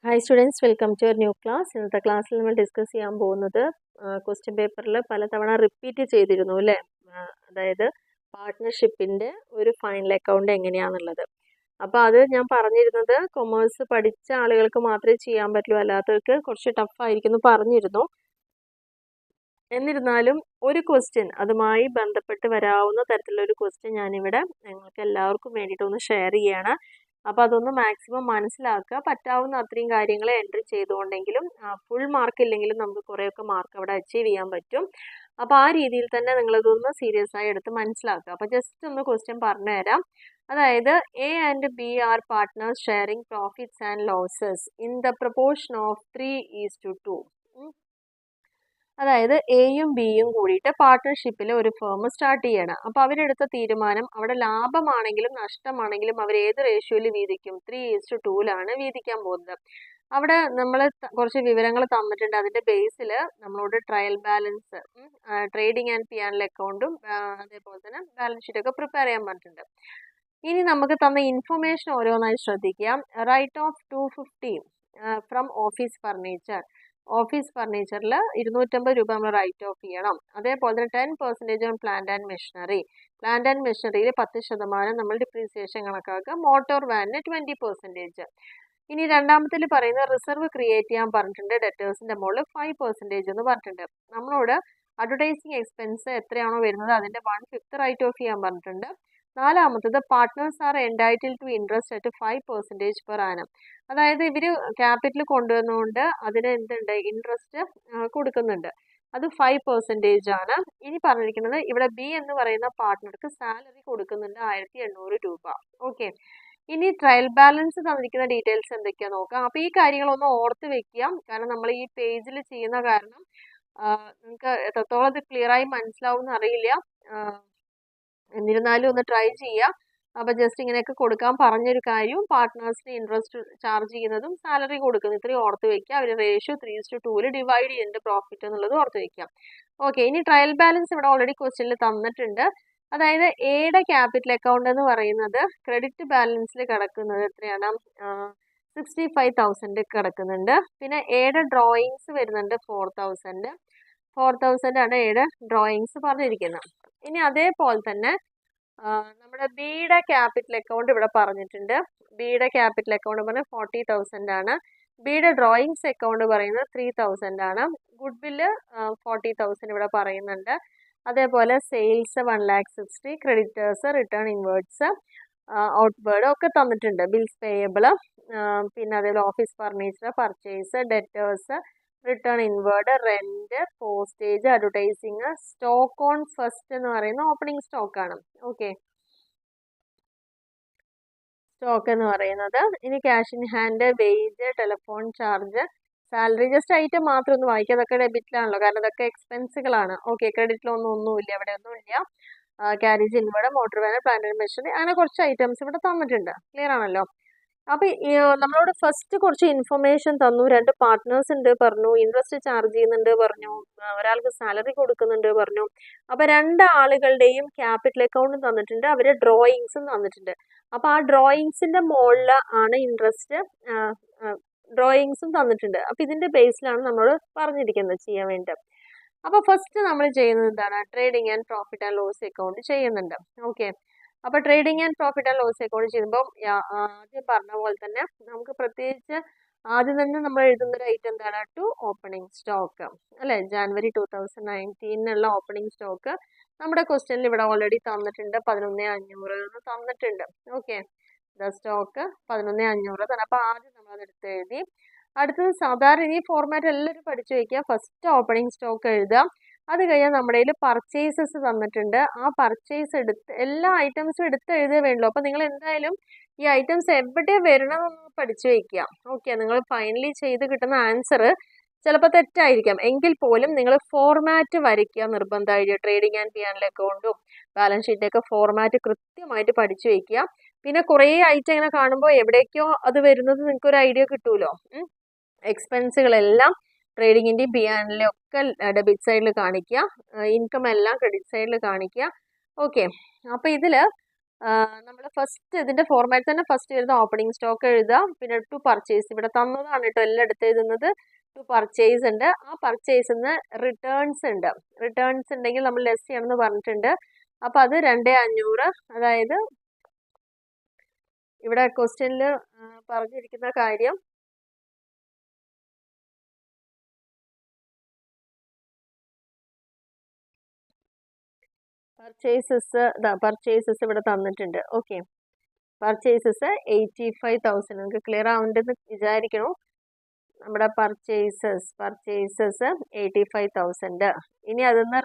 Hi students, welcome to our new class. ഇന്നത്തെ ക്ലാസ്സിൽ നമ്മൾ ഡിസ്കസ് ചെയ്യാൻ പോകുന്നത് ക്വസ്റ്റ്യൻ പേപ്പറിൽ പലതവണ റിപ്പീറ്റ് ചെയ്തിരുന്നു അല്ലേ, അതായത് പാർട്ട്ണർഷിപ്പിൻ്റെ ഒരു ഫൈനൽ അക്കൗണ്ട് എങ്ങനെയാണെന്നുള്ളത്. അപ്പോൾ അത് ഞാൻ പറഞ്ഞിരുന്നത് കൊമേഴ്സ് പഠിച്ച ആളുകൾക്ക് മാത്രമേ ചെയ്യാൻ പറ്റുള്ളൂ, അല്ലാത്തവർക്ക് കുറച്ച് ടഫായിരിക്കും എന്ന് പറഞ്ഞിരുന്നു. എന്നിരുന്നാലും ഒരു ക്വസ്റ്റ്യൻ അതുമായി ബന്ധപ്പെട്ട് വരാവുന്ന തരത്തിലുള്ള ഒരു ക്വസ്റ്റ്യൻ ഞാനിവിടെ നിങ്ങൾക്ക് എല്ലാവർക്കും വേണ്ടിയിട്ട് ഒന്ന് ഷെയർ ചെയ്യാണ്. അപ്പോൾ അതൊന്ന് മാക്സിമം മനസ്സിലാക്കുക. പറ്റാവുന്ന അത്രയും കാര്യങ്ങൾ എൻട്രി ചെയ്തുകൊണ്ടെങ്കിലും ഫുൾ മാർക്ക് ഇല്ലെങ്കിലും നമുക്ക് കുറേയൊക്കെ മാർക്ക് അവിടെ അച്ചീവ് ചെയ്യാൻ പറ്റും. അപ്പോൾ ആ രീതിയിൽ തന്നെ നിങ്ങളതൊന്ന് സീരിയസ് ആയി എടുത്ത് മനസ്സിലാക്കുക. അപ്പോൾ ജസ്റ്റ് ഒന്ന് ക്വസ്റ്റ്യൻ പറഞ്ഞു തരാം. അതായത് A and B are partners sharing profits and losses in the proportion of 3:2. അതായത് എയും ബിയും കൂടിയിട്ട് പാർട്ട്ണർഷിപ്പിൽ ഒരു ഫേം സ്റ്റാർട്ട് ചെയ്യണം. അപ്പോൾ അവരെടുത്ത തീരുമാനം അവിടെ ലാഭമാണെങ്കിലും നഷ്ടമാണെങ്കിലും അവർ ഏത് റേഷ്യോയിൽ വീതിക്കും? 3:2 വീതിക്കാൻ പോകുന്നത്. അവിടെ നമ്മൾ കുറച്ച് വിവരങ്ങൾ തന്നിട്ടുണ്ട്. അതിൻ്റെ ബേസിൽ നമ്മളോട് ട്രയൽ ബാലൻസ്, ട്രേഡിംഗ് ആൻഡ് പി&എൽ അക്കൗണ്ടും അതേപോലെ തന്നെ ബാലൻസ് ഷീറ്റൊക്കെ പ്രിപ്പയർ ചെയ്യാൻ പറഞ്ഞിട്ടുണ്ട്. ഇനി നമുക്ക് തന്ന ഇൻഫർമേഷൻ ഓരോന്നായി ശ്രദ്ധിക്കാം. Write off 250 from office furniture. Office ഫർണിച്ചറിൽ 250 രൂപ നമ്മൾ റൈറ്റ് ഓഫ് ചെയ്യണം. അതേപോലെ തന്നെ 10% on plant and machinery. Plant and മെഷീനറിയിൽ 10% നമ്മൾ ഡിപ്രീസിയേഷൻ കണക്കാക്കുക. മോട്ടോർ വാനിന് 20%. ഇനി രണ്ടാമത്തിൽ പറയുന്നത് റിസർവ് ക്രിയേറ്റ് ചെയ്യാൻ പറഞ്ഞിട്ടുണ്ട്. ഡെറ്റേഴ്സിൻ്റെ മുകളിൽ 5% എന്ന് പറഞ്ഞിട്ടുണ്ട്. നമ്മളോട് അഡ്വർടൈസിങ് എക്സ്പെൻസ് എത്രയാണോ വരുന്നത് അതിൻ്റെ 1/5 റൈറ്റ് ഓഫ് ചെയ്യാൻ പറഞ്ഞിട്ടുണ്ട്. നാലാമത്തത് partners are entitled to interest at 5% per annum. അതായത് ഇവർ ക്യാപിറ്റൽ കൊണ്ടുവന്നുകൊണ്ട് അതിന് എന്തുണ്ട്, ഇൻട്രസ്റ്റ് കൊടുക്കുന്നുണ്ട്. അത് 5% ആണ്. ഇനി പറഞ്ഞിരിക്കുന്നത് ഇവിടെ ബി എന്ന് പറയുന്ന പാർട്ട്ണർക്ക് സാലറി കൊടുക്കുന്നുണ്ട് 1800 രൂപ. ഓക്കെ, ഇനി ട്രയൽ ബാലൻസ് തന്നിരിക്കുന്ന ഡീറ്റെയിൽസ് എന്തൊക്കെയാണെന്ന് നോക്കാം. അപ്പോൾ ഈ കാര്യങ്ങളൊന്ന് ഓർത്ത് വെക്കാം, കാരണം നമ്മൾ ഈ പേജിൽ ചെയ്യുന്ന കാരണം നിങ്ങൾക്ക് എത്രത്തോളം ഇത് ക്ലിയർ ആയി മനസ്സിലാവും എന്ന് അറിയില്ല. എന്നിരുന്നാലും ഒന്ന് ട്രൈ ചെയ്യാം. അപ്പോൾ ജസ്റ്റ് ഇങ്ങനെയൊക്കെ കൊടുക്കാൻ പറഞ്ഞൊരു കാര്യവും പാർട്ട്നേഴ്സിന് ഇൻട്രസ്റ്റ് ചാർജ് ചെയ്യുന്നതും സാലറി കൊടുക്കുന്നത് ഇത്രയും ഓർത്ത് വയ്ക്കുക. അവർ റേഷ്യോ 3:2 ഡിവൈഡ് ചെയ്യുന്നുണ്ട് പ്രോഫിറ്റ് എന്നുള്ളത് ഓർത്ത് വയ്ക്കാം. ഓക്കെ, ഇനി ട്രയൽ ബാലൻസ് ഇവിടെ ഓൾറെഡി ക്വസ്റ്റ്യനിൽ തന്നിട്ടുണ്ട്. അതായത് എയുടെ ക്യാപിറ്റൽ അക്കൗണ്ട് എന്ന് പറയുന്നത് ക്രെഡിറ്റ് ബാലൻസിൽ കിടക്കുന്നത് എത്രയാണ്? 65,000 കിടക്കുന്നുണ്ട്. പിന്നെ എയുടെ ഡ്രോയിങ്സ് വരുന്നുണ്ട് 4,000 ആണ് എയുടെ ഡ്രോയിങ്സ് പറഞ്ഞിരിക്കുന്നത്. ഇനി അതേപോലെ തന്നെ നമ്മുടെ ബിയുടെ ക്യാപിറ്റൽ അക്കൗണ്ട് ഇവിടെ പറഞ്ഞിട്ടുണ്ട്. ബിയുടെ ക്യാപിറ്റൽ അക്കൗണ്ട് പറഞ്ഞാൽ 40,000 ആണ്. ബിയുടെ ഡ്രോയിങ്സ് അക്കൗണ്ട് പറയുന്നത് 3,000 ആണ്. ഗുഡ് വില്ല് 40,000 ഇവിടെ പറയുന്നുണ്ട്. അതേപോലെ sales 1,60,000, creditors, return inwards, outward ഒക്കെ തന്നിട്ടുണ്ട്. ബിൽസ് പേയബിൾ, പിന്നെ അതേപോലെ office furniture, purchase, debtors, return inward, rent, postage, advertising, stock on first എന്ന് പറയുന്ന ഓപ്പണിംഗ് സ്റ്റോക്കാണ്. ഓക്കെ, സ്റ്റോക്ക് എന്ന് പറയുന്നത്. ഇനി cash in hand, wage, telephone charge, salary, just item മാത്രം ഒന്ന് വായിക്കുക. അതൊക്കെ ഡെബിറ്റിലാണല്ലോ, കാരണം അതൊക്കെ എക്സ്പെൻസുകളാണ്. ഓക്കെ, ക്രെഡിറ്റിലൊന്നുമില്ല, അവിടെ ഒന്നുമില്ല. Carriage inward, motor van, plant machinery, അങ്ങനെ കുറച്ച് ഐറ്റംസ് ഇവിടെ തന്നിട്ടുണ്ട്. ക്ലിയർ ആണല്ലോ. അപ്പോൾ നമ്മളോട് ഫസ്റ്റ് കുറച്ച് ഇൻഫർമേഷൻ തന്നു. 2 പാർട്ട്നേഴ്സ് ഉണ്ട് പറഞ്ഞു, ഇൻട്രസ്റ്റ് ചാർജ് ചെയ്യുന്നുണ്ട് പറഞ്ഞു, ഒരാൾക്ക് സാലറി കൊടുക്കുന്നുണ്ട് പറഞ്ഞു. അപ്പോൾ 2 ആളുകളുടെയും ക്യാപിറ്റൽ അക്കൗണ്ടും തന്നിട്ടുണ്ട്, അവരുടെ ഡ്രോയിങ്സും തന്നിട്ടുണ്ട്. അപ്പോൾ ആ ഡ്രോയിങ്സിൻ്റെ മുകളിൽ ആണ് ഇൻട്രസ്റ്റ്, ഡ്രോയിങ്സും തന്നിട്ടുണ്ട്. അപ്പോൾ ഇതിൻ്റെ ബേസിലാണ് നമ്മളോട് പറഞ്ഞിരിക്കുന്നത് ചെയ്യാൻ വേണ്ടി. അപ്പോൾ ഫസ്റ്റ് നമ്മൾ ചെയ്യുന്നത് എന്താണ്? Trading and profit and loss account ചെയ്യുന്നുണ്ട്. ഓക്കെ, അപ്പോൾ trading and profit and loss account ചെയ്യുമ്പോൾ ആദ്യം പറഞ്ഞ പോലെ തന്നെ നമുക്ക് പ്രത്യേകിച്ച് ആദ്യം തന്നെ നമ്മൾ എഴുതുന്നൊരു ഐറ്റം എന്താണ്? ടു ഓപ്പണിംഗ് സ്റ്റോക്ക് അല്ലേ, January 2019 ഓപ്പണിംഗ് സ്റ്റോക്ക് നമ്മുടെ ക്വസ്റ്റ്യനിൽ ഇവിടെ ഓൾറെഡി തന്നിട്ടുണ്ട്. 11,500 തന്നിട്ടുണ്ട്. ഓക്കെ, സ്റ്റോക്ക് 11,500 തന്നെ. അപ്പോൾ ആദ്യം നമ്മൾ അതെടുത്ത് എഴുതി. അടുത്തത് സാധാരണ ഈ ഫോർമാറ്റ് എല്ലാവരും പഠിച്ചു വയ്ക്കുക. ഫസ്റ്റ് ഓപ്പണിംഗ് സ്റ്റോക്ക് എഴുതുക. അത് കഴിഞ്ഞാൽ നമ്മുടെ കയ്യിൽ പർച്ചേസസ് തന്നിട്ടുണ്ട്. ആ പർച്ചേസ് എടുത്ത് എല്ലാ ഐറ്റംസും എടുത്ത് എഴുതേ വേണ്ടല്ലോ. അപ്പോൾ നിങ്ങൾ എന്തായാലും ഈ ഐറ്റംസ് എവിടെ വരണമെന്ന് പഠിച്ചു വയ്ക്കുക. ഓക്കെ, നിങ്ങൾ ഫൈനലി ചെയ്ത് കിട്ടുന്ന ആൻസർ ചിലപ്പോൾ തെറ്റായിരിക്കാം, എങ്കിൽ പോലും നിങ്ങൾ ഫോർമാറ്റ് വരയ്ക്കുക നിർബന്ധമായിട്ട്. ട്രേഡിംഗ് ആൻഡ് പി&എൽ അക്കൗണ്ടും ബാലൻസ് ഷീറ്റൊക്കെ ഫോർമാറ്റ് കൃത്യമായിട്ട് പഠിച്ചു വയ്ക്കുക. പിന്നെ കുറേ ഐറ്റം ഇങ്ങനെ കാണുമ്പോൾ എവിടേക്കോ അത് വരുന്നത് നിങ്ങൾക്ക് ഒരു ഐഡിയ കിട്ടുമല്ലോ. എക്സ്പെൻസുകളെല്ലാം ട്രേഡിങ്ങിൻ്റെയും പി&എല്ലിൻ്റെയും ഒക്കെ ഡെബിറ്റ് സൈഡിൽ കാണിക്കുക, ഇൻകം എല്ലാം ക്രെഡിറ്റ് സൈഡിൽ കാണിക്കുക. ഓക്കെ, അപ്പോൾ ഇതിൽ നമ്മൾ ഫസ്റ്റ് ഇതിന്റെ ഫോർമാറ്റ് തന്നെ ഫസ്റ്റ് എഴുതുക ഓപ്പണിംഗ് സ്റ്റോക്ക് എഴുതുക, പിന്നെ ടു പർച്ചേസ് ഇവിടെ തന്നതാണ് കേട്ടോ എല്ലാം എടുത്ത് എഴുതുന്നത്. ടു പർച്ചേസ് ഉണ്ട്, ആ പർച്ചേസിന്ന് റിട്ടേൺസ് ഉണ്ട്. റിട്ടേൺസ് ഉണ്ടെങ്കിൽ നമ്മൾ ലെസ് ചെയ്യണമെന്ന് പറഞ്ഞിട്ടുണ്ട്. അപ്പൊ അത് 2500, അതായത് ഇവിടെ ക്വസ്റ്റ്യനിൽ പറഞ്ഞിരിക്കുന്ന കാര്യം പർച്ചേസസ് ഇവിടെ തന്നിട്ടുണ്ട്. Okay, purchases 85,000. നിങ്ങൾക്ക് ക്ലിയർ ആവുന്നുണ്ടെന്ന് വിചാരിക്കണു. നമ്മുടെ പർച്ചേസസ് 85,000. ഇനി അതിന്ന്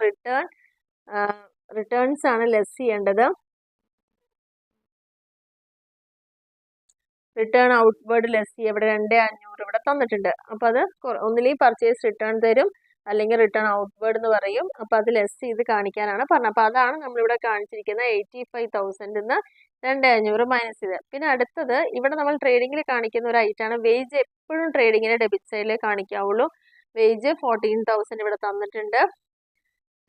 റിട്ടേൺസ് ആണ് ലെസ് ചെയ്യേണ്ടത്. റിട്ടേൺ ഔട്ട്വേർഡ് ലെസ് ചെയ്യുക. ഇവിടെ 2500 ഇവിടെ തന്നിട്ടുണ്ട്. അപ്പോൾ അത് ഒന്നില്ലെങ്കിൽ പർച്ചേസ് റിട്ടേൺ തരും, അല്ലെങ്കിൽ റിട്ടേൺ ഔട്ട്വേർഡ് എന്ന് പറയും. അപ്പോൾ അത് ലെസ് ചെയ്ത് കാണിക്കാനാണ് പറഞ്ഞത്. അപ്പോൾ അതാണ് നമ്മളിവിടെ കാണിച്ചിരിക്കുന്നത്. 85,000 2500 മൈനസ് ചെയ്ത്. പിന്നെ അടുത്തത് ഇവിടെ നമ്മൾ ട്രേഡിങ്ങിൽ കാണിക്കുന്ന ഒരു ഐറ്റാണ് വേജ്. എപ്പോഴും ട്രേഡിങ്ങിന് ഡെബിറ്റ് സൈഡിലേ കാണിക്കാവുള്ളൂ. വേജ് 14,000 ഇവിടെ തന്നിട്ടുണ്ട്.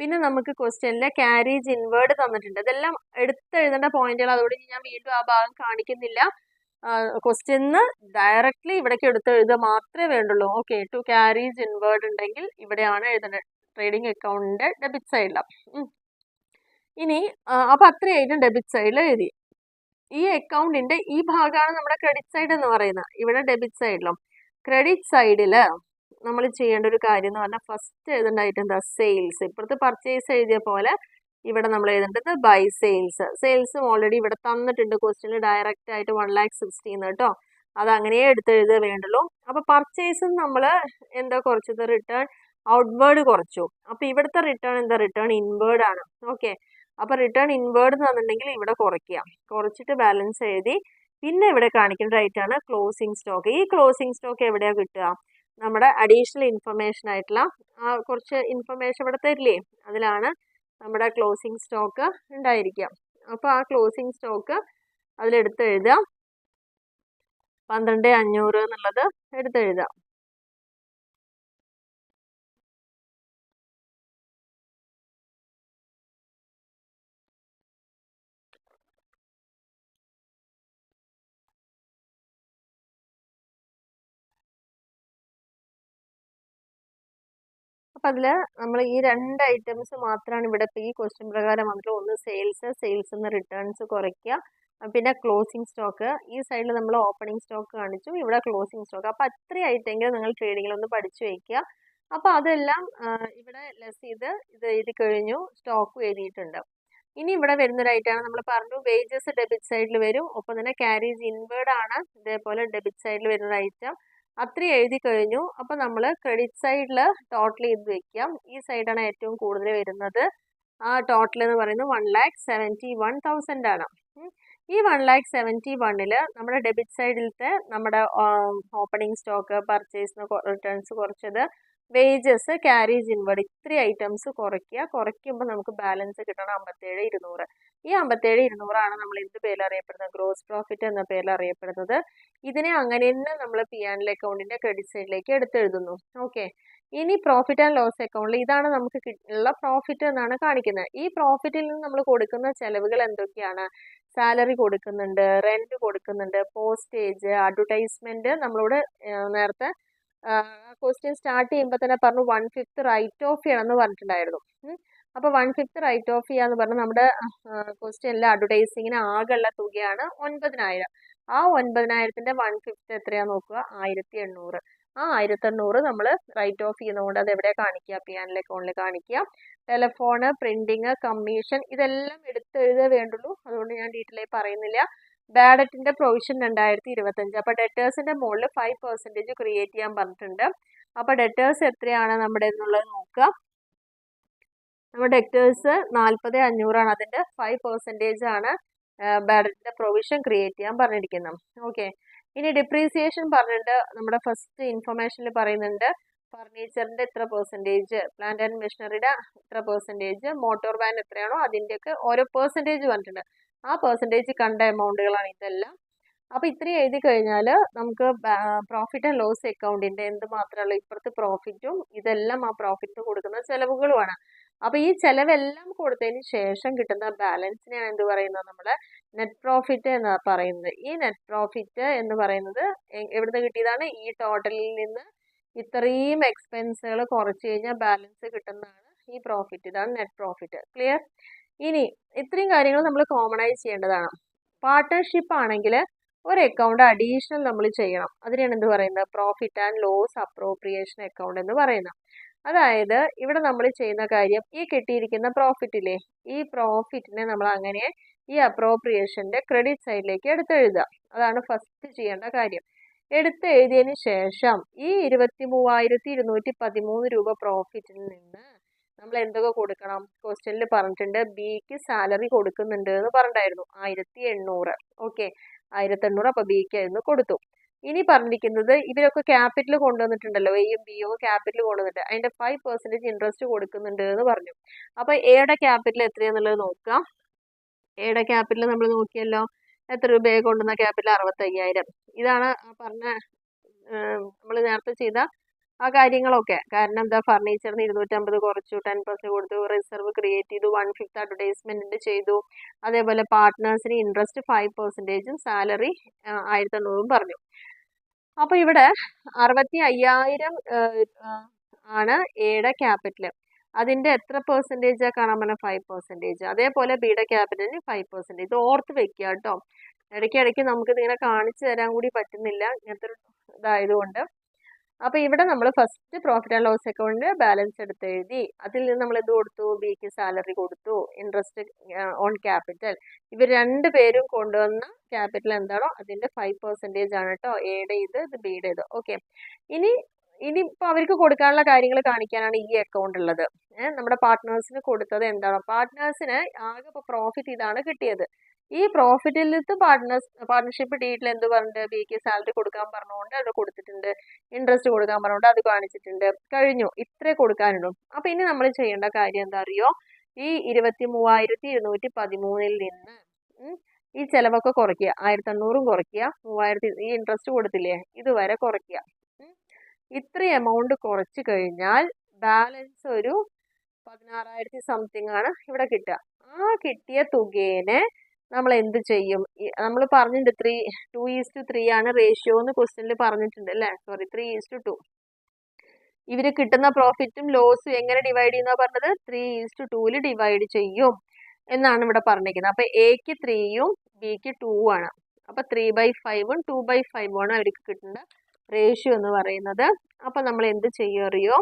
പിന്നെ നമുക്ക് ക്വസ്റ്റ്യനിലെ ക്യാരേജ് ഇൻവേർഡ് തന്നിട്ടുണ്ട്. ഇതെല്ലാം എടുത്തെഴുതേണ്ട പോയിന്റുകൾ, അതുകൊണ്ട് ഞാൻ വീണ്ടും ആ ഭാഗം കാണിക്കുന്നില്ല. ക്വസ്റ്റ്യന് ഡയറക്റ്റ്ലി ഇവിടേക്ക് എടുത്തെഴുതുക മാത്രമേ വേണ്ടുള്ളൂ. ഓക്കെ, ടു ക്യാരേജ് ഇൻവേർഡ് ഉണ്ടെങ്കിൽ ഇവിടെയാണ് എഴുതേണ്ടത്, ട്രേഡിംഗ് അക്കൗണ്ടിന്റെ ഡെബിറ്റ് സൈഡിലാണ്. ഇനി അപ്പൊ അത്രയായിട്ടും ഡെബിറ്റ് സൈഡിൽ എഴുതി. ഈ അക്കൗണ്ടിന്റെ ഈ ഭാഗമാണ് നമ്മുടെ ക്രെഡിറ്റ് സൈഡ് എന്ന് പറയുന്നത്. ഇവിടെ ഡെബിറ്റ് സൈഡിലും ക്രെഡിറ്റ് സൈഡില് നമ്മൾ ചെയ്യേണ്ട ഒരു കാര്യം എന്ന് പറഞ്ഞാൽ ഫസ്റ്റ് എഴുതേണ്ടതായിട്ട് എന്താ, സെയിൽസ്. ഇപ്പുറത്ത് പർച്ചേസ് എഴുതിയ പോലെ ഇവിടെ നമ്മൾ എഴുതേണ്ടത് ബൈ സെയിൽസ്. സെയിൽസും ഓൾറെഡി ഇവിടെ തന്നിട്ടുണ്ട് ക്വസ്റ്റ്യനിൽ ഡയറക്റ്റ് ആയിട്ട് 1,16,000 കേട്ടോ. അത് അങ്ങനെ എടുത്തെഴുതേ വേണ്ടുള്ളൂ. അപ്പൊ പർച്ചേസും നമ്മൾ എന്താ കുറച്ചത്, റിട്ടേൺ ഔട്ട്വേർഡ് കുറച്ചു. അപ്പൊ ഇവിടുത്തെ റിട്ടേൺ എന്താ, റിട്ടേൺ ഇൻവേർഡ് ആണ്. ഓക്കെ, അപ്പൊ റിട്ടേൺ ഇൻവേർഡ് എന്ന് പറഞ്ഞിട്ടുണ്ടെങ്കിൽ ഇവിടെ കുറയ്ക്കുക, കുറച്ചിട്ട് ബാലൻസ് എഴുതി. പിന്നെ ഇവിടെ കാണിക്കേണ്ട റൈറ്റാണ് ക്ലോസിംഗ് സ്റ്റോക്ക്. ഈ ക്ലോസിംഗ് സ്റ്റോക്ക് എവിടെയാ കിട്ടുക, നമ്മുടെ അഡീഷണൽ ഇൻഫർമേഷൻ ആയിട്ടുള്ള കുറച്ച് ഇൻഫർമേഷൻ ഇവിടെ തരില്ലേ, അതിലാണ് നമ്മുടെ ക്ലോസിംഗ് സ്റ്റോക്ക് ഉണ്ടായിരിക്കുക. അപ്പോൾ ആ ക്ലോസിംഗ് സ്റ്റോക്ക് അതിലെടുത്ത് എഴുതുക. 12,500 എന്നുള്ളത് എടുത്തെഴുതുക. അപ്പം അതിൽ നമ്മൾ ഈ 2 ഐറ്റംസ് മാത്രമാണ് ഇവിടെ ഇപ്പോൾ ഈ ക്വസ്റ്റ്യൻ പ്രകാരം വന്നിട്ട്. ഒന്ന് സെയിൽസ് റിട്ടേൺസ് കുറയ്ക്കുക, പിന്നെ ക്ലോസിംഗ് സ്റ്റോക്ക്. ഈ സൈഡിൽ നമ്മൾ ഓപ്പണിംഗ് സ്റ്റോക്ക് കാണിച്ചു, ഇവിടെ ക്ലോസിംഗ് സ്റ്റോക്ക്. അപ്പോൾ അത്രയും ഐറ്റമെങ്കിലും നിങ്ങൾ ട്രേഡിങ്ങിൽ ഒന്ന് പഠിച്ചു വയ്ക്കുക. അപ്പോൾ അതെല്ലാം ഇവിടെ ലെസ് ചെയ്ത് ഇത് എഴുതി കഴിഞ്ഞു, സ്റ്റോക്കും എഴുതിയിട്ടുണ്ട്. ഇനി ഇവിടെ വരുന്നൊരൈറ്റാണ് നമ്മൾ പറഞ്ഞു, വേജസ് ഡെബിറ്റ് സൈഡിൽ വരും. ഒപ്പം തന്നെ ക്യാരേജ് ഇൻവേർഡ് ആണ് ഇതേപോലെ ഡെബിറ്റ് സൈഡിൽ വരുന്ന ഐറ്റം. അത്രയും എഴുതി കഴിഞ്ഞു. അപ്പൊ നമ്മൾ ക്രെഡിറ്റ് സൈഡിൽ ടോട്ടൽ ചെയ്ത് വെക്കാം. ഈ സൈഡാണ് ഏറ്റവും കൂടുതൽ വരുന്നത്. ആ ടോട്ടൽ എന്ന് പറയുന്നത് 1,71,000 ആണ്. ഈ 1,71,000 നമ്മുടെ ഡെബിറ്റ് സൈഡിലത്തെ നമ്മുടെ ഓപ്പണിംഗ് സ്റ്റോക്ക്, പർച്ചേസ് റിട്ടേൺസ് കുറച്ചത്, വേജസ്, ക്യാരേജ് ഇൻവേർഡ്, ഇത്രയും ഐറ്റംസ് കുറയ്ക്കുമ്പോൾ നമുക്ക് ബാലൻസ് കിട്ടണം 57,200. ഈ 57,200 ആണ് നമ്മൾ എന്ത് പേരിൽ അറിയപ്പെടുന്നത്, ഗ്രോസ് പ്രോഫിറ്റ് എന്ന പേരിൽ അറിയപ്പെടുന്നത്. ഇതിനെ അങ്ങനെ തന്നെ നമ്മൾ P&L അക്കൗണ്ടിന്റെ ക്രെഡിറ്റ് സൈഡിലേക്ക് എടുത്തെഴുതുന്നു. ഓക്കെ, ഇനി പ്രോഫിറ്റ് ആൻഡ് ലോസ് അക്കൗണ്ടിൽ ഇതാണ് നമുക്ക് ഉള്ള പ്രോഫിറ്റ് എന്നാണ് കാണിക്കുന്നത്. ഈ പ്രോഫിറ്റിൽ നിന്ന് നമ്മൾ കൊടുക്കുന്ന ചെലവുകൾ എന്തൊക്കെയാണ്, സാലറി കൊടുക്കുന്നുണ്ട്, റെന്റ് കൊടുക്കുന്നുണ്ട്, പോസ്റ്റേജ്, അഡ്വർടൈസ്മെന്റ്. നമ്മളോട് നേരത്തെ ക്വസ്റ്റ്യൻ സ്റ്റാർട്ട് ചെയ്യുമ്പോൾ തന്നെ പറഞ്ഞു 1/5 റൈറ്റ് ഓഫ് ചെയ്യണമെന്ന് പറഞ്ഞിട്ടുണ്ടായിരുന്നു. അപ്പോൾ 1/5 റൈറ്റ് ഓഫ് ചെയ്യാന്ന് പറഞ്ഞാൽ നമ്മുടെ ക്വസ്റ്റ്യനിൽ അഡ്വർടൈസിങ്ങിന് ആകെയുള്ള തുകയാണ് 9,000. ആ 9,000ന്റെ 1/5 എത്രയാ നോക്കുക, 1,800. ആ 1,800 നമ്മൾ റൈറ്റ് ഓഫ് ചെയ്യുന്നതുകൊണ്ട് അത് എവിടെ കാണിക്കുക, P&L അക്കൗണ്ടിൽ കാണിക്കുക. ടെലിഫോണ്, പ്രിന്റിങ്, കമ്മീഷൻ ഇതെല്ലാം എടുത്തെഴുതേ വേണ്ടുള്ളൂ, അതുകൊണ്ട് ഞാൻ ഡീറ്റെയിൽ ആയി പറയുന്നില്ല. ബാഡ് ഡെറ്റിന്റെ പ്രൊവിഷൻ 2025. അപ്പോൾ ഡെറ്റേഴ്സിന്റെ മുകളിൽ 5% ക്രിയേറ്റ് ചെയ്യാൻ പറഞ്ഞിട്ടുണ്ട്. അപ്പോൾ ഡെറ്റേഴ്സ് എത്രയാണ് നമ്മുടെ എന്നുള്ളത് നോക്കുക. നമ്മുടെ ഡെറ്റേഴ്സ് 40,500 ആണ്, അതിന്റെ 5% ആണ് ബാഡ് ഡെറ്റിന്റെ പ്രൊവിഷൻ ക്രിയേറ്റ് ചെയ്യാൻ പറഞ്ഞിരിക്കുന്നത്. ഓക്കെ, ഇനി ഡിപ്രീസിയേഷൻ പറഞ്ഞിട്ട് നമ്മുടെ ഫസ്റ്റ് ഇൻഫർമേഷനിൽ പറയുന്നുണ്ട് ഫർണിച്ചറിന്റെ ഇത്ര പെർസെൻറ്റേജ്, പ്ലാന്റ് ആൻഡ് മെഷീനറിയുടെ ഇത്ര പെർസെൻറ്റേജ്, മോട്ടോർ വാൻ എത്രയാണോ അതിൻ്റെയൊക്കെ ഓരോ പെർസെൻറ്റേജ് പറഞ്ഞിട്ടുണ്ട്. ആ പെർസെൻറ്റേജ് കണ്ട എമൗണ്ടുകളാണ് ഇതെല്ലാം. അപ്പോൾ ഇത്രയും എഴുതി കഴിഞ്ഞാൽ നമുക്ക് പ്രോഫിറ്റ് ആൻഡ് ലോസ് അക്കൗണ്ടിന്റെ എന്ത് മാത്രമല്ല ഇപ്പുറത്ത് പ്രോഫിറ്റും ഇതെല്ലാം ആ പ്രോഫിറ്റ് കൊടുക്കുന്ന ചെലവുകളുമാണ്. അപ്പൊ ഈ ചെലവെല്ലാം കൊടുത്തതിന് ശേഷം കിട്ടുന്ന ബാലൻസിനെയാണ് എന്ത് പറയുന്നത്, നമ്മള് നെറ്റ് പ്രോഫിറ്റ് എന്ന് പറയുന്നത്. ഈ നെറ്റ് പ്രോഫിറ്റ് എന്ന് പറയുന്നത് എവിടുന്ന് കിട്ടിയതാണ്, ഈ ടോട്ടലിൽ നിന്ന് ഇത്രയും എക്സ്പെൻസുകൾ കുറച്ച് കഴിഞ്ഞാൽ ബാലൻസ് കിട്ടുന്നതാണ് ഈ പ്രോഫിറ്റ്. ഇതാണ് നെറ്റ് പ്രോഫിറ്റ്. ക്ലിയർ? ഇനി ഇത്രയും കാര്യങ്ങൾ നമ്മൾ കോമൺ ആയി ചെയ്യേണ്ടതാണ്. പാർട്ട്ണർഷിപ്പ് ആണെങ്കിൽ ഒരു അക്കൗണ്ട് അഡീഷണൽ നമ്മൾ ചെയ്യണം. അതിനാണ് എന്ത് പറയുന്നത്, profit and loss appropriation account എന്ന് പറയുന്നത്. അതായത് ഇവിടെ നമ്മൾ ചെയ്യുന്ന കാര്യം, ഈ കിട്ടിയിരിക്കുന്ന പ്രോഫിറ്റില്ലേ, ഈ പ്രോഫിറ്റിനെ നമ്മൾ അങ്ങനെ ഈ അപ്രോപ്രിയേഷന്റെ ക്രെഡിറ്റ് സൈഡിലേക്ക് എടുത്തെഴുതുക. അതാണ് ഫസ്റ്റ് ചെയ്യേണ്ട കാര്യം. എടുത്തെഴുതിയതിന് ശേഷം ഈ 23,213 രൂപ പ്രോഫിറ്റിൽ നിന്ന് നമ്മൾ എന്തൊക്കെ കൊടുക്കണം, ക്വസ്റ്റ്യനിൽ പറഞ്ഞിട്ടുണ്ട് ബിക്ക് സാലറി കൊടുക്കുന്നുണ്ട് എന്ന് പറഞ്ഞിട്ടായിരുന്നു 1,800. ഓക്കെ, 1,800. അപ്പൊ ബിക്ക് ആയിരുന്നു കൊടുത്തു. ഇനി പറഞ്ഞിരിക്കുന്നത് ഇവരൊക്കെ ക്യാപിറ്റൽ കൊണ്ടുവന്നിട്ടുണ്ടല്ലോ, എയും ബിയും ക്യാപിറ്റൽ കൊണ്ടുവന്നിട്ട് അതിന്റെ 5% ഇൻട്രസ്റ്റ് കൊടുക്കുന്നുണ്ട് എന്ന് പറഞ്ഞു. അപ്പൊ എയുടെ ക്യാപിറ്റൽ എത്രയാന്നുള്ളത് നോക്കാം. എയുടെ ക്യാപിറ്റൽ നമ്മൾ നോക്കിയല്ലോ, എത്ര രൂപയെ കൊണ്ടുവന്ന ക്യാപിറ്റൽ 65,000. ഇതാണ് പറഞ്ഞ നമ്മൾ നേരത്തെ ചെയ്ത ആ കാര്യങ്ങളൊക്കെ. കാരണം എന്താ, ഫർണിച്ചറിന് 250 കുറച്ചു, 10% കൊടുത്തു, റിസർവ് ക്രിയേറ്റ് ചെയ്തു, 1/5 അഡ്വർടൈസ്മെന്റ് ചെയ്തു, അതേപോലെ പാർട്ട്നേഴ്സിന് ഇൻട്രസ്റ്റ് 5%, സാലറി 1,800 പറഞ്ഞു. അപ്പൊ ഇവിടെ 65,000 ആണ് എയുടെ ക്യാപിറ്റൽ. അതിന്റെ എത്ര പെർസെൻറ്റേജാ കാണാൻ പറഞ്ഞ 5%. അതേപോലെ ബിയുടെ ക്യാപിറ്റലിന് 5%. ഇത് ഓർത്ത് വെക്കുക കേട്ടോ. ഇടയ്ക്കിടയ്ക്ക് നമുക്കിത് ഇങ്ങനെ കാണിച്ചു തരാൻ കൂടി പറ്റുന്നില്ല ഇങ്ങനത്തെ ഇതായതുകൊണ്ട്. അപ്പൊ ഇവിടെ നമ്മൾ first profit and loss account balance എടുത്ത് എഴുതി. അതിൽ നിന്ന് നമ്മൾ എന്ത് കൊടുത്തു, ബിക്ക് സാലറി കൊടുത്തു, ഇൻട്രസ്റ്റ് ഓൺ ക്യാപിറ്റൽ. ഇവർ രണ്ടുപേരും കൊണ്ടുവന്ന ക്യാപിറ്റൽ എന്താണോ അതിന്റെ 5% ആണ് കേട്ടോ, എയുടെ ഇത് ബിയുടെ ഇത്. ഓക്കെ, ഇനിയിപ്പോ അവർക്ക് കൊടുക്കാനുള്ള കാര്യങ്ങൾ കാണിക്കാനാണ് ഈ അക്കൗണ്ട് ഉള്ളത്. നമ്മുടെ പാർട്ട്നേഴ്സിന് കൊടുത്തത് എന്താണോ, പാർട്ട്നേഴ്സിന് ആകെ പ്രോഫിറ്റ് ഇതാണ് കിട്ടിയത്. ഈ പ്രോഫിറ്റിൽ നിന്ന് പാർട്ട്ണർഷിപ്പ് ഡീറ്റിൽ എന്ത് പറഞ്ഞിട്ട് ബിക്ക് സാലറി കൊടുക്കാൻ പറഞ്ഞുകൊണ്ട് അത് കൊടുത്തിട്ടുണ്ട്, ഇൻട്രസ്റ്റ് കൊടുക്കാൻ പറഞ്ഞുകൊണ്ട് അത് കാണിച്ചിട്ടുണ്ട്. കഴിഞ്ഞു, ഇത്രേ കൊടുക്കാനുള്ളൂ. അപ്പൊ ഇനി നമ്മൾ ചെയ്യേണ്ട കാര്യം എന്താ അറിയോ, ഈ 23,213 നിന്ന് ഈ ചെലവൊക്കെ കുറയ്ക്കുക. 1,800 കുറയ്ക്കുക, 3,000 ഈ ഇൻട്രസ്റ്റ് കൊടുത്തില്ലേ ഇതുവരെ കുറയ്ക്കുക. ഇത്രയും എമൗണ്ട് കുറച്ച് കഴിഞ്ഞാൽ ബാലൻസ് ഒരു 16,000 സംതിങ് ആണ് ഇവിടെ കിട്ടുക. ആ കിട്ടിയ തുകേനെ നമ്മൾ എന്ത് ചെയ്യും, നമ്മൾ പറഞ്ഞിട്ടുണ്ട് 2:3 ആണ് റേഷ്യോ എന്ന് ക്വസ്റ്റ്യനിൽ പറഞ്ഞിട്ടുണ്ട് അല്ലേ, സോറി 3:2. ഇവര് കിട്ടുന്ന പ്രോഫിറ്റും ലോസും എങ്ങനെ ഡിവൈഡ് ചെയ്യുന്ന പറഞ്ഞത്, 3:2 ഡിവൈഡ് ചെയ്യും എന്നാണ് ഇവിടെ പറഞ്ഞിരിക്കുന്നത്. അപ്പൊ എക്ക് 3ഉം ബിക്ക് 2 ആണ്. അപ്പൊ 3/5ഉം 2/5ഉം ആണ് അവർക്ക് കിട്ടുന്ന റേഷ്യോ എന്ന് പറയുന്നത്. അപ്പൊ നമ്മൾ എന്ത് ചെയ്യും അറിയോ,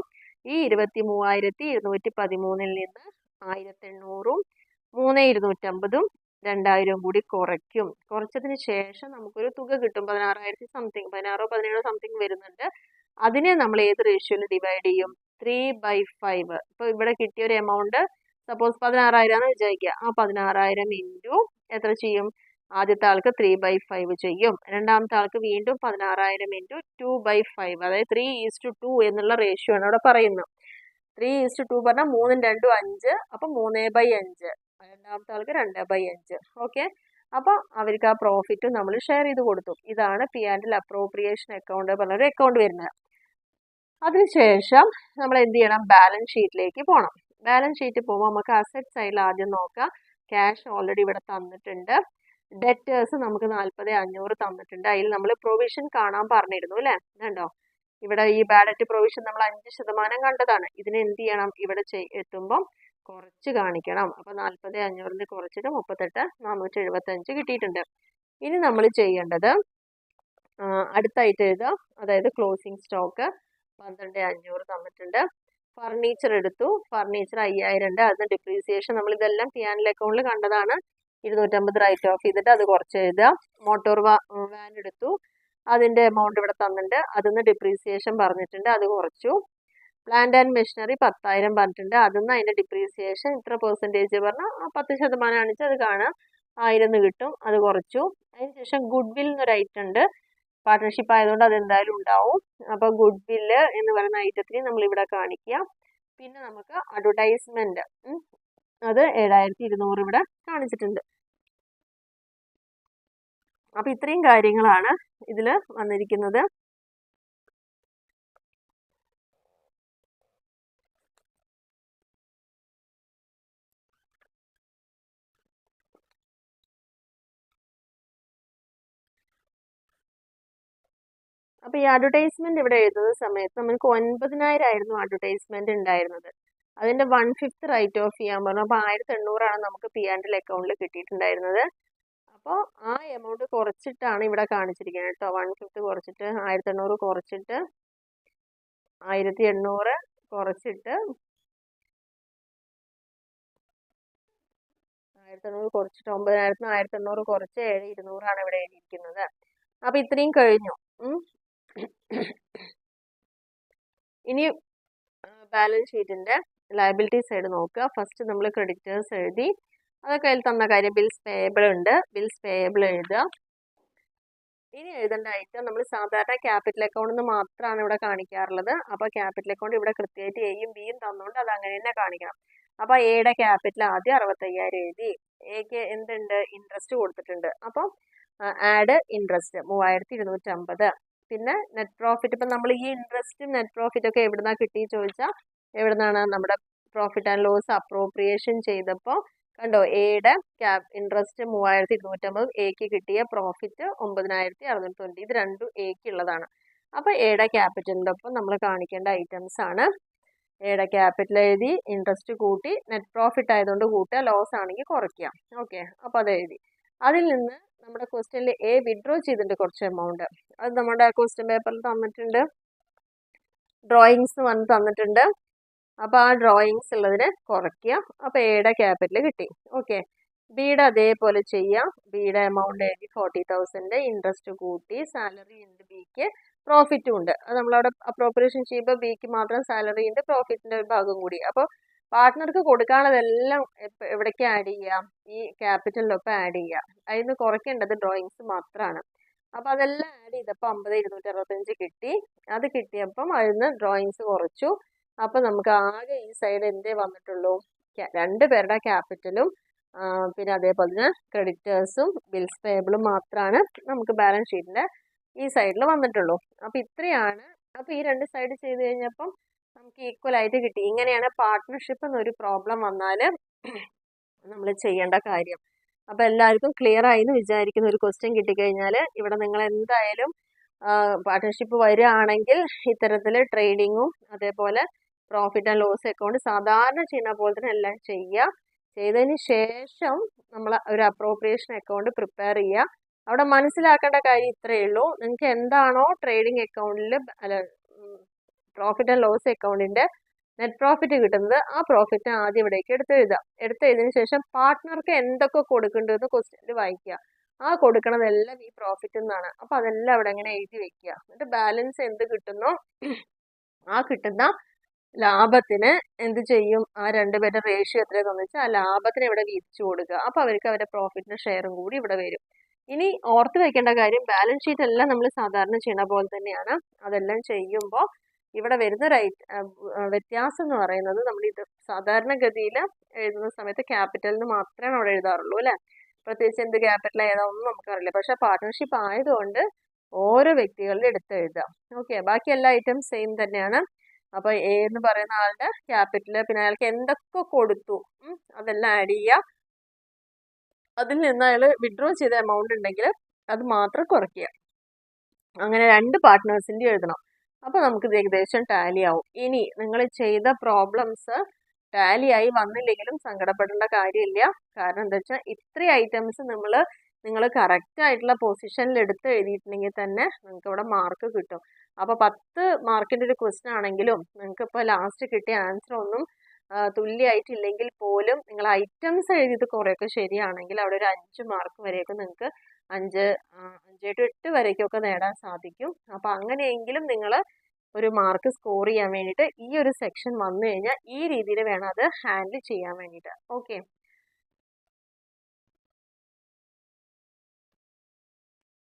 ഈ 23,213 നിന്ന് 1,800ഉം 3,250ഉം 2,000 കൂടി കുറയ്ക്കും. കുറച്ചതിന് ശേഷം നമുക്കൊരു തുക കിട്ടും, 16,000 സംതിങ്, 16 17 സംതിങ് വരുന്നുണ്ട്. അതിനെ നമ്മൾ ഏത് റേഷ്യോയിൽ ഡിവൈഡ് ചെയ്യും, 3/5. ഇപ്പൊ ഇവിടെ കിട്ടിയ ഒരു എമൗണ്ട് സപ്പോസ് 16,000 ആണ് വിചാരിക്കുക. ആ 16,000 ഇൻറ്റു എത്ര ചെയ്യും, ആദ്യത്തെ ആൾക്ക് 3/5 ചെയ്യും, രണ്ടാമത്തെ ആൾക്ക് വീണ്ടും 16,000 ഇൻറ്റു 2/5, അതായത് 3:2 എന്നുള്ള റേഷ്യോ ആണ് അവിടെ പറയുന്നത്. 3:2 പറഞ്ഞാൽ 3ഉം 2ഉം 5, അപ്പൊ 3/5, രണ്ടാമത്തെ ആൾക്ക് 2/5. ഓക്കെ, അപ്പൊ അവർക്ക് ആ പ്രോഫിറ്റ് നമ്മൾ ഷെയർ ചെയ്ത് കൊടുത്തു. ഇതാണ് P&L അപ്രോപ്രിയേഷൻ അക്കൗണ്ട് പറഞ്ഞൊരു അക്കൗണ്ട് വരുന്നത്. അതിനുശേഷം നമ്മൾ എന്ത് ചെയ്യണം, ബാലൻസ് ഷീറ്റിലേക്ക് പോകണം. ബാലൻസ് ഷീറ്റ് പോകുമ്പോൾ നമുക്ക് അസറ്റ് സൈഡിൽ ആദ്യം നോക്കാം. ക്യാഷ് ഓൾറെഡി ഇവിടെ തന്നിട്ടുണ്ട്. ഡെറ്റേഴ്സ് നമുക്ക് 40,500 തന്നിട്ടുണ്ട്. അതിൽ നമ്മൾ പ്രൊവിഷൻ കാണാൻ പറഞ്ഞിരുന്നു അല്ലേ, കണ്ടോ ഇവിടെ ഈ ബാഡ് ഡെറ്റ് പ്രൊവിഷൻ നമ്മൾ 5% കണ്ടതാണ്. ഇതിന് എന്ത് ചെയ്യണം, ഇവിടെ എത്തുമ്പം കുറച്ച് കാണിക്കണം. അപ്പൊ 40,500 കുറച്ചിട്ട് 38,475 കിട്ടിയിട്ടുണ്ട്. ഇനി നമ്മൾ ചെയ്യേണ്ടത് അടുത്തായിട്ട് എഴുതുക, അതായത് ക്ലോസിംഗ് സ്റ്റോക്ക് 12,500 തന്നിട്ടുണ്ട്. ഫർണിച്ചർ എടുത്തു, ഫർണിച്ചർ 5,000 ഉണ്ട്, അതിന് ഡിപ്രീസിയേഷൻ നമ്മൾ ഇതെല്ലാം P&L അക്കൗണ്ടിൽ കണ്ടതാണ്. 250 റൈറ്റ് ഓഫ് ചെയ്തിട്ട് അത് കുറച്ച് എഴുതുക. മോട്ടോർ വാൻ എടുത്തു, അതിന്റെ എമൗണ്ട് ഇവിടെ തന്നിട്ടുണ്ട്, അതിന്ന് ഡിപ്രീസിയേഷൻ പറഞ്ഞിട്ടുണ്ട്, അത് കുറച്ചു. പ്ലാന്റ് ആൻഡ് മെഷീനറി 10,000 പറഞ്ഞിട്ടുണ്ട്, അതിന്ന് അതിന്റെ ഡിപ്രീസിയേഷൻ ഇത്ര പെർസെൻറ്റേജ് പറഞ്ഞാൽ 10% ആണിച്ച് അത് കാണാം, 1,000 കിട്ടും, അത് കുറച്ചു. അതിനുശേഷം ഗുഡ് വിൽ എന്നൊരു ഐറ്റം ഉണ്ട്, പാർട്ട്ണർഷിപ്പ് ആയതുകൊണ്ട് അത് എന്തായാലും ഉണ്ടാവും. അപ്പൊ ഗുഡ് വില്ല് എന്ന് പറയുന്ന ഐറ്റത്തിന് നമ്മൾ ഇവിടെ കാണിക്കുക. പിന്നെ നമുക്ക് അഡ്വർടൈസ്മെന്റ് അത് 7,200 ഇവിടെ കാണിച്ചിട്ടുണ്ട്. അപ്പൊ ഇത്രയും കാര്യങ്ങളാണ് ഇതിൽ വന്നിരിക്കുന്നത്. അപ്പോൾ ഈ അഡ്വർടൈസ്മെന്റ് ഇവിടെ എഴുതുന്ന സമയത്ത് നമുക്ക് 9,000 ആയിരുന്നു അഡ്വർടൈസ്മെന്റ് ഉണ്ടായിരുന്നത്. അതിന്റെ 1/5 റൈറ്റ് ഓഫ് ചെയ്യാൻ പറഞ്ഞു. അപ്പോൾ 1,800 നമുക്ക് P&L അക്കൗണ്ടിൽ കിട്ടിയിട്ടുണ്ടായിരുന്നത്. അപ്പോൾ ആ എമൗണ്ട് കുറച്ചിട്ടാണ് ഇവിടെ കാണിച്ചിരിക്കുന്നത് കേട്ടോ. 1/5 കുറച്ചിട്ട് 1,800 കുറച്ചിട്ട് 1,800 കുറച്ചിട്ട് 1,800 കുറച്ചിട്ട് 9,000 1,800 കുറച്ച് 7,200 ഇവിടെ എഴുതിയിരിക്കുന്നത്. അപ്പൊ ഇത്രയും കഴിഞ്ഞു. ഇനി ബാലൻസ് ഷീറ്റിന്റെ ലയബിലിറ്റി സൈഡ് നോക്കുക. ഫസ്റ്റ് നമ്മൾ ക്രെഡിറ്റേഴ്സ് എഴുതി, അതൊക്കെ അതിൽ തന്ന കാര്യം. ബിൽസ് പേയബിൾ ഉണ്ട്, ബിൽസ് പേയബിൾ എഴുതുക. ഇനി എഴുതേണ്ട ഐറ്റം നമ്മൾ സാധാരണ ക്യാപിറ്റൽ അക്കൗണ്ട് എന്ന് മാത്രമാണ് ഇവിടെ കാണിക്കാറുള്ളത്. അപ്പോൾ ക്യാപിറ്റൽ അക്കൗണ്ട് ഇവിടെ കൃത്യമായിട്ട് എയും ബിയും തന്നുകൊണ്ട് അത് അങ്ങനെ തന്നെ കാണിക്കണം. അപ്പോൾ എയുടെ ക്യാപിറ്റൽ ആദ്യം 65,000 എഴുതി. എക്ക് എന്തുണ്ട്, ഇൻട്രസ്റ്റ് കൊടുത്തിട്ടുണ്ട്. അപ്പം ആഡ് ഇൻട്രസ്റ്റ് 3,250. പിന്നെ നെറ്റ് പ്രോഫിറ്റ്. ഇപ്പം നമ്മൾ ഈ ഇൻട്രസ്റ്റും നെറ്റ് പ്രോഫിറ്റ് ഒക്കെ എവിടുന്നാ കിട്ടി ചോദിച്ചാൽ എവിടുന്നാണ്, നമ്മുടെ പ്രോഫിറ്റ് ആൻഡ് ലോസ് അപ്രോപ്രിയേഷൻ ചെയ്തപ്പോൾ കണ്ടോ, എയുടെ ഇൻട്രസ്റ്റ് 3,250, എക്ക് കിട്ടിയ പ്രോഫിറ്റ് 9,620. ഇത് രണ്ടും എക്ക് ഉള്ളതാണ്. അപ്പോൾ എയുടെ ക്യാപിറ്റലിൻ്റെ ഒപ്പം നമ്മൾ കാണിക്കേണ്ട ഐറ്റംസ് ആണ്. എയുടെ ക്യാപിറ്റൽ എഴുതി, ഇൻട്രസ്റ്റ് കൂട്ടി, നെറ്റ് പ്രോഫിറ്റ് ആയതുകൊണ്ട് കൂട്ടുക, ലോസ് ആണെങ്കിൽ കുറയ്ക്കുക. ഓക്കെ, അപ്പോൾ അത് എഴുതി. അതിൽ നിന്ന് നമ്മുടെ ക്വസ്റ്റ്യനിൽ എ വിഡ്രോ ചെയ്തിട്ടുണ്ട് കുറച്ച് എമൗണ്ട്. അത് നമ്മുടെ ക്വസ്റ്റ്യൻ പേപ്പറിൽ തന്നിട്ടുണ്ട്. ഡ്രോയിങ്സ് വന്ന് തന്നിട്ടുണ്ട്. അപ്പോൾ ആ ഡ്രോയിങ്സ് ഉള്ളതിനെ കുറയ്ക്കുക. അപ്പോൾ എയുടെ ക്യാപിറ്റൽ കിട്ടി. ഓക്കെ, ബിയുടെ അതേപോലെ ചെയ്യാം. ബിയുടെ എമൗണ്ട് എഴുതി 40,000, ഇൻട്രസ്റ്റ് കൂട്ടി, സാലറി ഉണ്ട്, ബിക്ക് പ്രോഫിറ്റും ഉണ്ട്. അത് നമ്മളവിടെ അപ്രോപ്രിയേഷൻ ചെയ്യുമ്പോൾ ബിക്ക് മാത്രം സാലറി ഉണ്ട്, പ്രോഫിറ്റിന്റെ ഒരു ഭാഗം കൂടി. അപ്പോൾ പാർട്ട്ണർക്ക് കൊടുക്കാനുള്ളതെല്ലാം എവിടേക്ക് ആഡ് ചെയ്യാം, ഈ ക്യാപിറ്റലിനൊപ്പം ആഡ് ചെയ്യാം. അതിൽ നിന്ന് കുറയ്ക്കേണ്ടത് ഡ്രോയിങ്സ് മാത്രമാണ്. അപ്പോൾ അതെല്ലാം ആഡ് ചെയ്തപ്പോൾ 50,265 കിട്ടി. അത് കിട്ടിയപ്പം അതിൽ നിന്ന് ഡ്രോയിങ്സ് കുറച്ചു. അപ്പോൾ നമുക്ക് ആകെ ഈ സൈഡ് എന്തേ വന്നിട്ടുള്ളൂ, രണ്ടുപേരുടെ ക്യാപിറ്റലും പിന്നെ അതേപോലെ തന്നെ ക്രെഡിറ്റേഴ്സും ബിൽസ് പേയബിളും മാത്രമാണ് നമുക്ക് ബാലൻസ് ഷീറ്റിന്റെ ഈ സൈഡിൽ വന്നിട്ടുള്ളൂ. അപ്പോൾ ഇത്രയാണ്. അപ്പോൾ ഈ രണ്ട് സൈഡ് ചെയ്ത് കഴിഞ്ഞപ്പം നമുക്ക് ഈക്വൽ ആയിട്ട് കിട്ടി. ഇങ്ങനെയാണ് പാർട്ട്ണർഷിപ്പ് എന്നൊരു പ്രോബ്ലം വന്നാൽ നമ്മൾ ചെയ്യേണ്ട കാര്യം. അപ്പോൾ എല്ലാവർക്കും ക്ലിയർ ആയി എന്ന് വിചാരിക്കുന്ന ഒരു ക്വസ്റ്റ്യൻ കിട്ടിക്കഴിഞ്ഞാൽ ഇവിടെ നിങ്ങൾ എന്തായാലും പാർട്ട്ണർഷിപ്പ് വരികയാണെങ്കിൽ ഇത്തരത്തിൽ ട്രേഡിങ്ങും അതേപോലെ പ്രോഫിറ്റ് ആൻഡ് ലോസ് അക്കൗണ്ട് സാധാരണ ചെയ്യുന്ന പോലെ തന്നെ എല്ലാം ചെയ്യുക. ചെയ്തതിന് ശേഷം നമ്മൾ ഒരു അപ്രോപ്രിയേഷൻ അക്കൗണ്ട് പ്രിപ്പയർ ചെയ്യുക. അവിടെ മനസ്സിലാക്കേണ്ട കാര്യം ഇത്രയേ ഉള്ളൂ. നിങ്ങൾക്ക് എന്താണോ ട്രേഡിംഗ് അക്കൗണ്ടിൽ അല്ല പ്രോഫിറ്റ് ആൻഡ് ലോസ് അക്കൗണ്ടിന്റെ നെറ്റ് പ്രോഫിറ്റ് കിട്ടുന്നത്, ആ പ്രോഫിറ്റ് ആദ്യം ഇവിടേക്ക് എടുത്തെഴുതുക. എടുത്തെഴുതിയതിനു ശേഷം പാർട്ട്ണർക്ക് എന്തൊക്കെ കൊടുക്കേണ്ടതെന്ന് ക്വസ്റ്റ്യനിൽ വായിക്കുക. ആ കൊടുക്കണതെല്ലാം ഈ പ്രോഫിറ്റ് എന്നാണ്. അപ്പോൾ അതെല്ലാം അവിടെ ഇങ്ങനെ എഴുതി വെക്കുക. എന്നിട്ട് ബാലൻസ് എന്ത് കിട്ടുന്നോ ആ കിട്ടുന്ന ലാഭത്തിന് എന്ത് ചെയ്യും, ആ രണ്ടുപേരുടെ റേഷ്യോ എത്രയാണെന്ന് വെച്ചാൽ ആ ലാഭത്തിന് ഇവിടെ വീതിച്ചു കൊടുക്കുക. അപ്പോൾ അവർക്ക് അവരുടെ പ്രോഫിറ്റിന്റെ ഷെയറും കൂടി ഇവിടെ വരും. ഇനി ഓർത്ത് വെക്കേണ്ട കാര്യം, ബാലൻസ് ഷീറ്റ് എല്ലാം നമ്മൾ സാധാരണ ചെയ്യണ പോലെ തന്നെയാണ്. അതെല്ലാം ചെയ്യുമ്പോൾ ഇവിടെ വരുന്ന വ്യത്യാസം എന്ന് പറയുന്നത്, നമ്മൾ ഇത് സാധാരണഗതിയിൽ എഴുതുന്ന സമയത്ത് ക്യാപിറ്റലിന് മാത്രമേ അവിടെ എഴുതാറുള്ളൂ അല്ലേ. പ്രത്യേകിച്ച് എന്ത് ക്യാപിറ്റൽ ഏതാണെന്നും നമുക്കറിയില്ല. പക്ഷെ പാർട്ട്ണർഷിപ്പ് ആയതുകൊണ്ട് ഓരോ വ്യക്തികളുടെ എടുത്ത് എഴുതാം. ഓക്കെ, ബാക്കി എല്ലാ ഐറ്റം സെയിം തന്നെയാണ്. അപ്പോൾ എ എന്ന് പറയുന്ന ആളുടെ ക്യാപിറ്റൽ, പിന്നെ അയാൾക്ക് എന്തൊക്കെ കൊടുത്തു അതെല്ലാം ആഡ് ചെയ്യുക. അതിൽ നിന്ന് അയാൾ വിഡ്രോ ചെയ്ത എമൗണ്ട് ഉണ്ടെങ്കിൽ അത് മാത്രം കുറയ്ക്കുക. അങ്ങനെ രണ്ട് പാർട്ട്നേഴ്സിൻ്റെ എഴുതണം. അപ്പോൾ നമുക്കിത് ഏകദേശം ടാലി ആവും. ഇനി നിങ്ങൾ ചെയ്ത പ്രോബ്ലംസ് ടാലി ആയി വന്നില്ലെങ്കിലും സങ്കടപ്പെടേണ്ട കാര്യമില്ല. കാരണം എന്താ വെച്ചാൽ ഇത്രയും ഐറ്റംസ് നിങ്ങൾ കറക്റ്റ് ആയിട്ടുള്ള പൊസിഷനിൽ എടുത്ത് എഴുതിയിട്ടുണ്ടെങ്കിൽ തന്നെ നിങ്ങൾക്ക് ഇവിടെ മാർക്ക് കിട്ടും. അപ്പോൾ 10 മാർക്കിൻ്റെ ഒരു ക്വസ്റ്റ്യൻ ആണെങ്കിലും നിങ്ങൾക്ക് ഇപ്പോൾ ലാസ്റ്റ് കിട്ടിയ ആൻസർ ഒന്നും തുല്യമായിട്ടില്ലെങ്കിൽ പോലും നിങ്ങൾ ഐറ്റംസ് എഴുതിയത് കുറേയൊക്കെ ശരിയാണെങ്കിൽ അവിടെ ഒരു 5 മാർക്ക് വരെയൊക്കെ നിങ്ങൾക്ക് 5 to 8 വരേക്കൊക്കെ നേടാൻ സാധിക്കും. അപ്പോൾ അങ്ങനെയെങ്കിലും നിങ്ങൾ ഒരു മാർക്ക് സ്കോർ ചെയ്യാൻ വേണ്ടിയിട്ട് ഈ ഒരു സെക്ഷൻ വന്നു കഴിഞ്ഞാൽ ഈ രീതിയിൽ വേണം അത് ഹാൻഡിൽ ചെയ്യാൻ വേണ്ടിയിട്ട്. ഓക്കെ.